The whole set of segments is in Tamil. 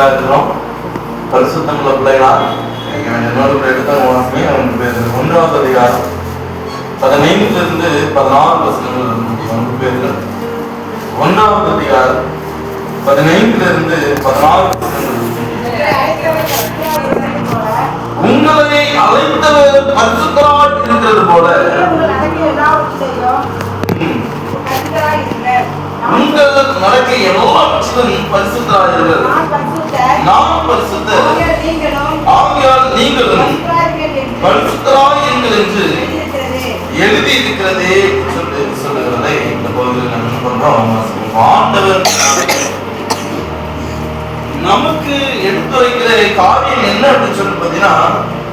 பிள்ளைகளா இருக்கிறோம். பரிசுத்தமுள்ள பிள்ளைகளா எடுத்த வாசமே அவனுக்கு பேர் 1ஆவது அதிகாரம் 15 16 வசனங்கள் பேர்கள். 1ஆவது அதிகாரம் 15 16 வசனங்கள். உங்களை அழைத்தவர் பரிசுத்தராய் இருக்கிறது போல உங்கள் நடக்க எல்லாவற்றிலும் பரிசுத்தராய் இருக்கிறது. நான் பரிசுத்தர், ஆகையால் நீங்களும் பரிசுத்தராயிருங்கள் என்று எழுதி இருக்கிறதே சொல்லுகிறதை இந்த பகுதியில் நம்ம பண்றோம். ஆண்டவர் நமக்கு எடுத்துரைக்கிற காரியம் என்ன அப்படின்னு சொல்லி பார்த்தீங்கன்னா,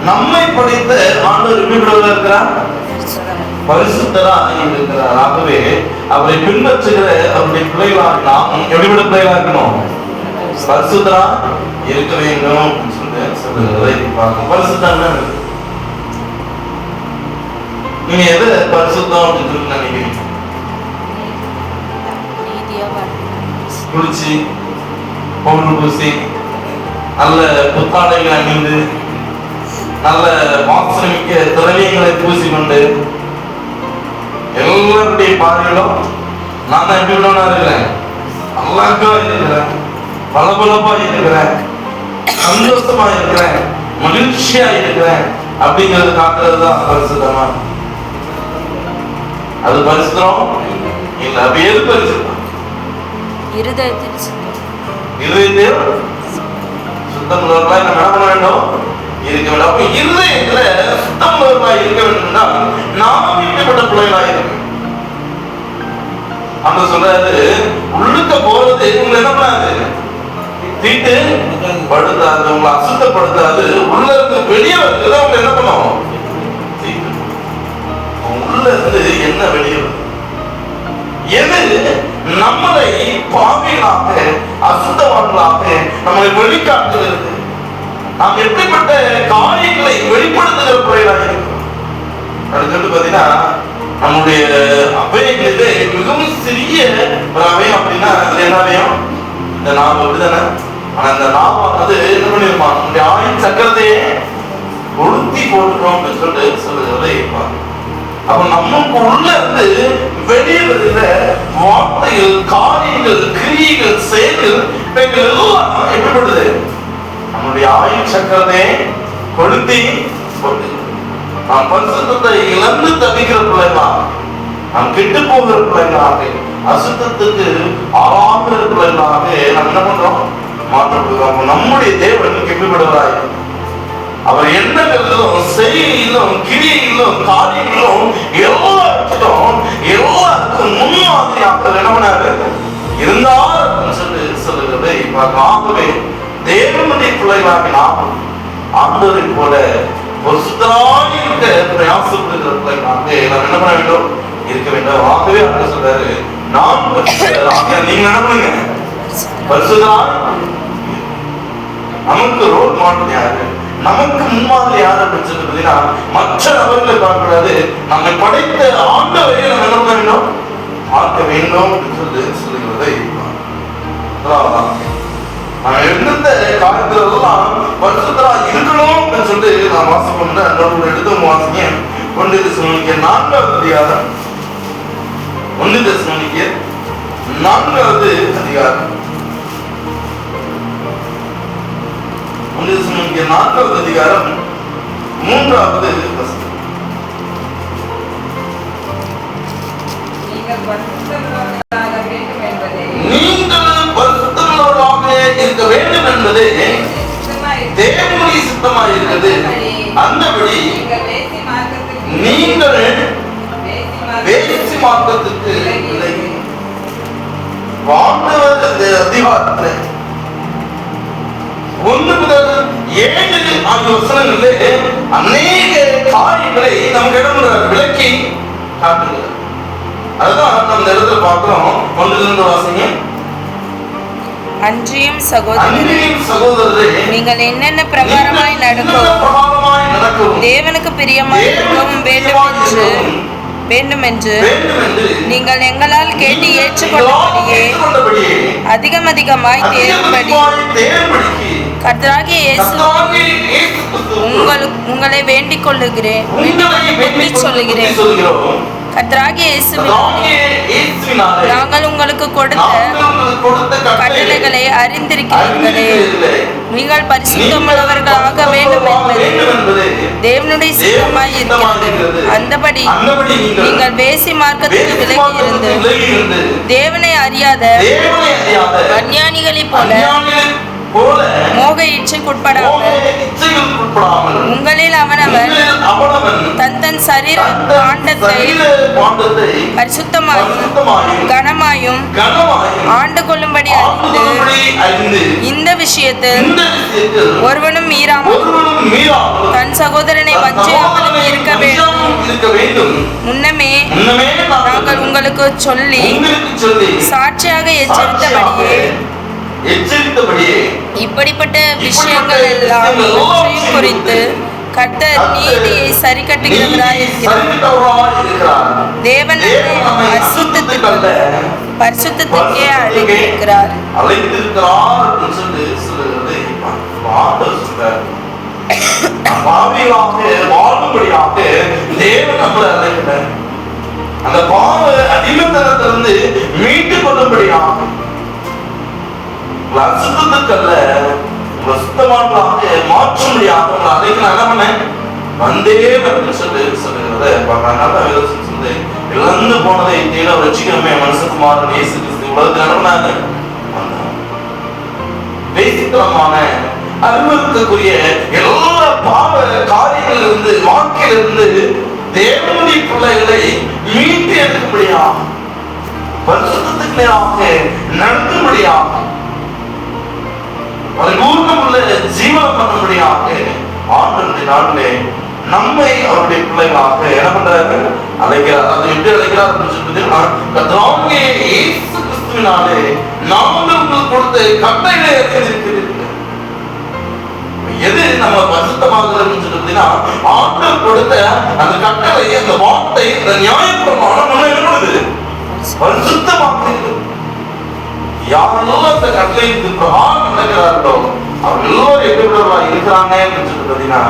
நம்மை படைத்த ஆண்டவர் எப்படி இருக்கிறார்? பரிசுத்தரா இருக்கிறார். ஆகவே அவரை பின்பற்றுகிற அவருடைய பிள்ளைகளாக நாம் எப்படிப்பட்ட பிள்ளைகளா இருக்கணும்? பரிசுத்தரா இருக்க வேண்டும் சொல்லுகிறதை பார்க்கணும். பரிசுத்தம் நீங்க எது பரிசுத்தம் அப்படின்னு சொல்லி நினைக்கிறீங்க? குளிச்சு பவுடர் பூசி நல்ல புத்தாடைகளை அணிந்து நல்ல வாசனைமிக்க திரவியங்களை பூசி கொண்டு எல்லாருடைய பார்வையிலும் நான் தான் எப்படி இருக்கிறேன், அழகா இருக்கிறேன், பளபளப்பா இருக்கிறேன், சந்தோஷமா இருக்கிறேன், மகிழ்ச்சியா இருக்கிறேன் அப்படிங்கிறது காட்டுறது தான் பரிசுத்தமா. அது பரிசுத்தம் இல்ல. அப்ப எது பரிசுத்தம்? இருதயத்தில் சுத்தம் உள்ளவர்களாய் நம்ம என்ன பண்ண வேண்டும்? இருக்க வேண்டும். அப்ப இருதயத்துல சுத்தம் உள்ளவர்களாய் இருக்க வேண்டும்னா நாமும் இப்படிப்பட்ட பிள்ளைகளாய் இருக்க. அந்த சொல்றாரு, உள்ளுக்க போறது உங்களை என்ன பண்ணாது? தீட்டு படுத்தாது, உங்களை அசுத்தப்படுத்தாது. உள்ள இருந்து வெளியே வருது உங்களை என்ன பண்ணும்? உள்ள இருந்து என்ன வெளியே வருது? எது நம்மளை பாவிகளாக அசுத்தவான்களாக நம்மளை வெளிக்காட்டுகிறது? நாம் எப்படிப்பட்ட காரியங்களை வெளிப்படுத்துகிற பிள்ளைகளாக இருக்கிறோம். அடுத்து பாத்தீங்கன்னா, நம்முடைய அபயங்களிலே மிகவும் சிறிய ஒரு அபயம் அப்படின்னா என்ன அபயம்? இந்த நாவ் அப்படிதானே. ஆனா இந்த நாவானது என்ன பண்ணிருமா? நம்முடைய ஆயுள் சக்கரத்தையே கொளுத்தி போட்டுறோம் அப்படின்னு சொல்லுகிறதை இருப்பாங்க. அப்ப நமக்கு உள்ள இருந்து வெளியே வருகிற வார்த்தைகள், காரியங்கள், கிரியைகள், செயல்கள் எல்லாம் எப்படிப்படுது? நம்முடைய ஆயுள் சக்கரத்தை கொளுத்தி போட்டு நாம் பரிசுத்தத்தை இழந்து தவிக்கிற பிள்ளைகளா, நாம் கெட்டு போகிற பிள்ளைகளாக, அசுத்தத்துக்கு ஆளாகிற பிள்ளைகளாக நாம் என்ன பண்றோம்? மாற்றப்படுகிறோம். நம்முடைய தேவன் எப்படிப்படுகிறாய்? அவர் எண்ணங்களிலும் செய்தியிலும் கிரியிலும் காரியங்களும் எல்லாருக்கும் முன்மாதிரியாக என்ன பண்ணாரு? இருந்தார் சொல்லுகிறதை ஆகவே தேவனுடைய பிள்ளைகளாக நாம் ஆண்டவரை போல ஒரு சுத்தராக இருக்க பிரயாசப்படுகிற பிள்ளைகளாக நாம் என்ன பண்ண வேண்டும்? இருக்க வேண்டும். ஆகவே அவர் சொல்றாரு, நான் நீங்க என்ன பண்ணுங்க? பரிசுத்தராக. நமக்கு ரோல் மாடல் யாரு? நமக்கு முன்மாதிரி யார் அப்படின்னு சொல்லி மற்ற நபர்களை பார்க்கக்கூடாது. நம்மை படைத்த ஆண்டவரை நம்ம என்ன பண்ண வேண்டும்? பார்க்க வேண்டும் என்று சொல்லுகிறதை நம்ம எந்தெந்த காலத்துல எல்லாம் பரிசுத்தரா இருக்கணும் அப்படின்னு சொல்லி நான் வாசம் பண்ண எடுத்து வாசிங்க. 1 தெசலோனிக்கேயர் 4வது அதிகாரம் 1 தெசலோனிக்கேயர் 4வது அதிகாரம் 1 தெசலோனிக்கேயர் 4வது அதிகாரம் 3வது வசனம். நீங்கள் பரிசுத்தமுள்ளவர்களாக இருக்க வேண்டும் என்பதே தேவனுடைய சித்தமாய் இருக்கிறது. அந்தபடி நீங்கள் வேசி மார்க்கத்துக்கு அதிகாரத்தில் 1 முதல் 7 ஆகிய வசனங்களிலே அநேக காரியங்களை நமக்கு இடம் விளக்கி காட்டுகிறார். அதுதான் நம்ம இந்த இடத்துல பார்க்கிறோம். 1 வாசிங்க. அன்றியும் சகோதரரே, நீங்கள் என்னென்ன பிரகாரமாய் நடக்கவும் தேவனுக்கு பிரியமாய் இருக்கவும் வேண்டும் என்று நீங்கள் எங்களால் கேட்டு ஏற்றுக்கொண்டபடியே அதிகமாய் தேரும்படி கர்த்தராகிய இயேசு உங்களை வேண்டிக் கொள்ளுகிறேன், சொல்லுகிறேன். கர்த்தராகிய இயேசுவினாலே நாங்கள் உங்களுக்கு கொடுத்த கட்டளைகளை அறிந்திருக்கிறீர்களே. நீங்கள் பரிசுத்தமுள்ளவர்களாக வேண்டும் என்பது தேவனுடைய சித்தமாய் இருக்கிறது. அந்தபடி நீங்கள் வேசி மார்க்கத்துக்கு விலகி இருந்து தேவனை அறியாத அஞ்ஞானிகளைப் போல மோக இச்சைக்குட்படாமல் உங்களில் அவனவன் தன் சரீர பாண்டத்தை பரிசுத்தமாயும் கனமாயும் ஆண்டு கொள்ளும்படி அறிந்து இந்த விஷயத்தில் ஒருவனும் மீறாமல் தன் சகோதரனை வஞ்சியாமல் இருக்க வேண்டும். முன்னமே நாங்கள் உங்களுக்கு சொல்லி சாட்சியாக எச்சரித்தபடியே இப்படிப்பட்ட விஷயங்கள் எல்லாம் குறித்து கர்த்தர் நீதியை சரி கட்டுகிறவராய் இருக்கிறார். தேவன் பரிசுத்தத்துக்கே அழைத்திருக்கிறார். அந்த பாவ அடிமைத்தனத்திலிருந்து மீட்டுக் கொள்ளும்படியாக அசுத்தத்துக்கல்ல சுத்தமானதாக மாற்றும்படியாக அதைக்கு நான் என்ன பண்ணேன் வந்தே சொல்லுகிறத இழந்து போனதை தேட ரட்சிக்கிறமே மனுஷகுமாரன் இயேசு கிறிஸ்து உலகத்தில் நடந்தாங்க. பேசித்தனமான அறிவுறுத்தக்கூடிய எல்லா பாவ காரியங்களிலிருந்து வாழ்க்கையிலிருந்து தேவனுடைய பிள்ளைகளை மீட்டு எடுக்கும்படியாக பரிசுத்தத்துக்கு நேராக நடத்தும்படியாக பரிபூர்ணமுள்ள ஜீவனம் பண்ணும்படியாக ஆண்டவருடைய நாளிலே நம்மை அவருடைய பிள்ளைகளாக என்ன பண்றாரு அழைக்கிறார். அதை எப்படி அழைக்கிறார் அப்படின்னு சொல்லிட்டு கர்த்தராகிய இயேசு கிறிஸ்துவினாலே நாங்கள் உங்களுக்கு கொடுத்த கட்டளைகளை அறிந்திருக்கிறீர்கள். எது நம்ம பரிசுத்தமாகிறதுன்னு சொல்லிட்டுன்னா ஆண்டவர் கொடுத்த அந்த கட்டளை, அந்த வார்த்தை, அந்த நியாயப்பிரமாணம் நம்ம என்ன பண்ணுது பரிசுத்தமாகிறது. யாரெல்லாம் அந்த கட்டளைக்கு பிரகாரம் நடக்கிறார்களோ அவர் எல்லோரும் எப்படிப்பட்டவர்களா இருக்கிறாங்க அப்படின்னு சொல்லிட்டீங்கன்னா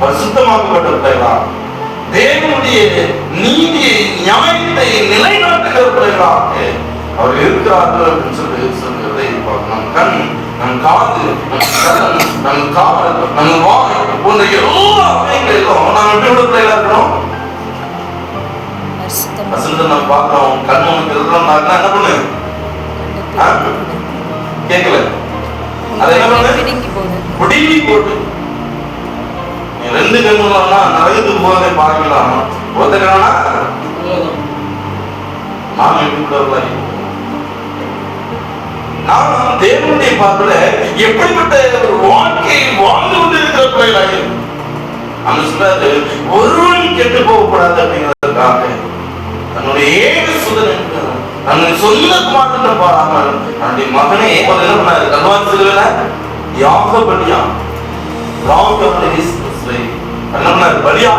பரிசுத்தமாக்கப்பட்டிருப்பார்களா, தேவனுடைய நீதியை நியாயத்தை நிலைநாட்டுகிற பிள்ளைகளாக அவர் இருக்கிறார்கள் அப்படின்னு சொல்லுகிறதை நம் கண், நம் காது, நம் கால், நம் வாய் போன்ற எல்லா அமைகளிலும் நாம் எப்படி உள்ள பிள்ளைகளா இருக்கிறோம். நம்ம பார்க்கிறோம் கண் உனக்கு இருக்கிறோம் என்ன பண்ணு கேட்கல, அதை என்ன பண்ணு பிடுங்கி போட்டு ரெண்டு கண்ணுனா நரகத்துக்கு போவதை பார்க்கலாம். ஒருத்த கண்ணா நாம் எப்படி நாம் தேவனுடைய பார்க்கல எப்படிப்பட்ட ஒரு வாழ்க்கையை வாழ்ந்து கொண்டு இருக்கிற பிள்ளைகளாக அந்த சொல்றாரு ஒருவன் கெட்டு போகக்கூடாது அப்படிங்கிறதுக்காக தன்னுடைய ஏக சுதன் தன்னுடைய சொந்த குமாரத்தை பாராமல் தன்னுடைய மகனே என்ன பண்ணாரு கல்வான் சிலுவையில யாக பலியா என்ன பண்ணாரு பலியா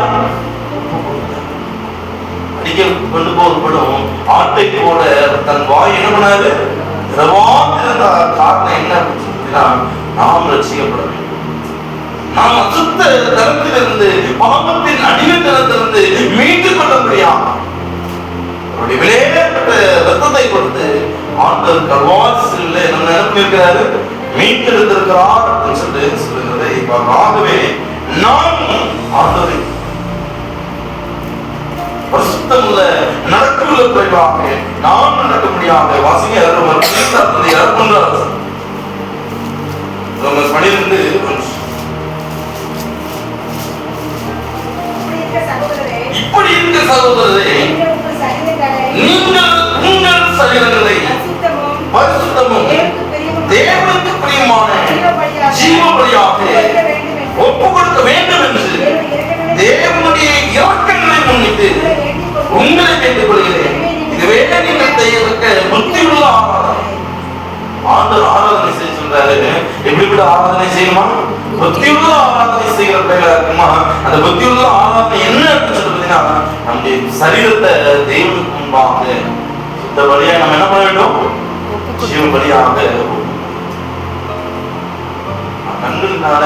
அடிக்க கொண்டு போகப்படும் ஆட்டை போல தன் வாய் என்ன பண்ணாரு காரணம் என்ன அப்படின்னு சொல்லினா நாம் ரட்சிக்கப்பட வேண்டும். நாம் அசுத்த தரத்திலிருந்து பாவத்தின் அடிமைத்தனத்திலிருந்து மீட்டுக் கொள்ள முடியாது. அவருடைய விலையேறப்பட்ட ரத்தத்தை கொடுத்து ஆண்டவர் கல்வாரிசிலே நம்ம நினைப்பிருக்கிறாரு மீட்டெடுத்திருக்கிறார் அப்படின்னு சொல்லுகிறதை ஆகவே நாம் ஆண்டவரை பரிசுத்தமுள்ள நடக்கமுள்ள குறைவாக நாம் நடக்க முடியாத வாசிங்க 12 இப்படி இருக்க சகோதரரே நீங்கள் உங்கள் சரீரங்களை பரிசுத்தமும் தேவனுக்கு பிரியமான ஜீவ பலியாக ஒப்புக் கொடுக்க வேண்டும் என்று தேவனுடைய இரக்கங்களை முன்னிட்டு உங்களை கேட்டுக் கொள்கிறேன். இதுவே நீங்கள் செய்ய புத்தி உள்ள ஆராதனை. ஆண்டவர் ஆராதனை செய்ய சொல்றாரு. எப்படிப்பட்ட ஆராதனை செய்யணுமா? புத்தி உள்ள ஆராதனை செய்கிற பிள்ளைகளா இருக்குமா? அந்த புத்தி உள்ள ஆராதனை என்ன அப்படின்னு சொல்றதுன்னா நம்முடைய சரீரத்தை தெய்வனுக்கு முன்பாக சுத்த வழியா நம்ம என்ன பண்ண வேண்டும்? ஜீவ வழியாக கண்டு உடல்னால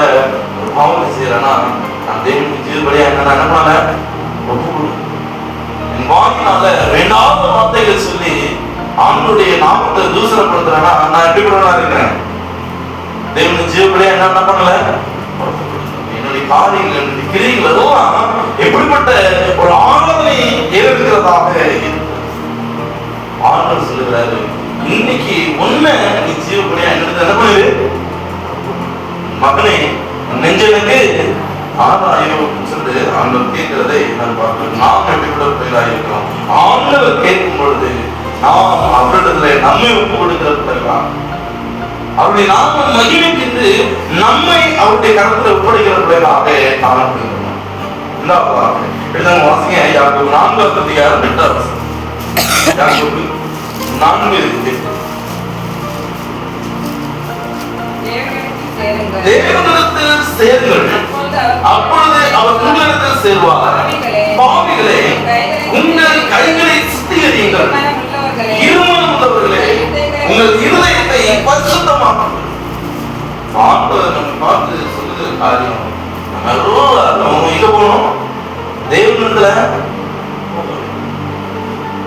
ஒரு பாவம் செய்யறேன்னா நான் தேவனுக்கு ஜீவபடியா என்ன பண்ணல ஒப்பு என் வாயினால வேண்டாத வார்த்தைகள் சொல்லி ஆண்டவருடைய நாமத்தை தூசணப்படுத்துறேன்னா நான் எப்படி பண்ணலாம் இருக்கிறேன்? தேவனுக்கு ஜீவபடியா என்ன பண்ணல? என்னுடைய காரியங்கள் என்னுடைய கிரியைகள் எல்லாம் எப்படிப்பட்ட ஒரு ஆராதனை ஏற்படுகிறதாக ஆண்டவர் சொல்லுகிறாரு, இன்னைக்கு உண்மை நீ ஜீவபடியா என்ன பண்ணுது மகனே நெஞ்சனுக்கு ஆதாயோ சொல்லி ஆண்டவர் கேட்கிறதை நான் பார்க்கிறேன். நாம் எப்படிப்பட்ட பிள்ளைகளாக இருக்கிறோம்? ஆண்டவர் கேட்கும் பொழுது நாம் அவரிடத்துல நம்மை ஒப்பு கொடுக்கிற பிள்ளைகளா, அவருடைய நாம மகிமைக்கென்று நம்மை அவருடைய கருத்துல ஒப்படைக்கிற பிள்ளைகளாக காணப்படுகிறோம். இரண்டாவதாக எழுதாங்க, வாசிங்க யாக்கோபு 4:8. யாக்கோபு 4:8. தேவனிடத்தில் சேருங்கள், அப்பொழுது அவர் உங்களிடத்தில் சேருவார். பாவிகளே, உங்கள் கைகளை சுத்திகரியுங்கள், இருமனம் உள்ளவர்களே, உங்கள் இருதயத்தை பரிசுத்தமாக்குங்கள். ஆண்டவர் நம்ம பார்த்து சொல்லுகிற காரியம் நம்ம எல்லாரும் எங்க போகணும்? தேவனிடத்துல.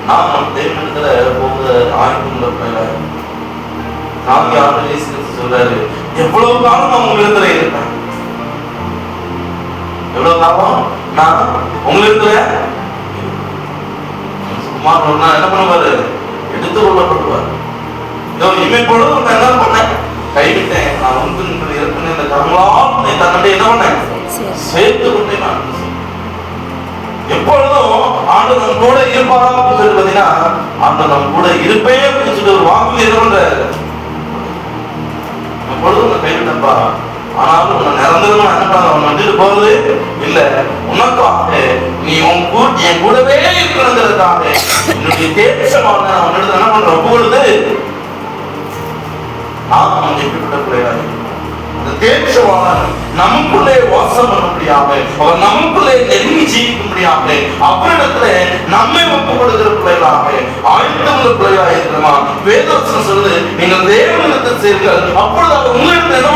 நாம் தேவனிடத்துல போக ஆயுதம் நாளைக்கு ஆண்டு சொல்றாரு, எவ்வளவு காலம் நான் உங்களிடத்துல இருப்பேன், எவ்வளவு காலம் நான் உங்களிடத்துல. சுமார் என்ன பண்ணுவாரு? எடுத்து கொள்ளப்படுவார். இவன் பொழுது என்ன பண்ணேன்? கைவிட்டேன். நான் வந்து ஏற்கனவே இந்த கரங்களால் தன்னுடைய என்ன பண்ணேன்? சேர்த்து கொண்டேன். நான் எப்பொழுதும் ஆண்டு நம் கூட இருப்பாரா அப்படின்னு சொல்லி பாத்தீங்கன்னா, ஆண்டு நம் கூட இருப்பே அப்படின்னு சொல்லி ஒரு வாக்கு என்ன பண்றாரு? எப்பொழுதும் உன்னை கைவிட்டப்பா, ஆனாலும் உன்னை நிரந்தரமா என்ன பண்ண அவன் வந்துட்டு போறது இல்ல, உனக்காக நீ என் கூடவே இருக்கிறதுக்காக என்னுடைய தேசமான அவனிடத்துல என்ன பண்ற பொழுது நாம் எப்படிப்பட்ட பிள்ளையாக அந்த தேசமான நமக்குள்ளே வாசம் பண்ணும்படியாக, அவர் நமக்குள்ளே நெருங்கி ஜீவிக்கும்படியாக, அவரிடத்துல நம்மை ஒப்பு கொடுக்கிற பிள்ளைகளாக ஆயுதமுள்ள பிள்ளைகளாக இருக்கிறோமா? வேதவசனம் சொல்லுது, நீங்கள் தேவனிடத்தில் சேர்ங்கள், அப்பொழுது அவர் உங்களிடத்தில் என்ன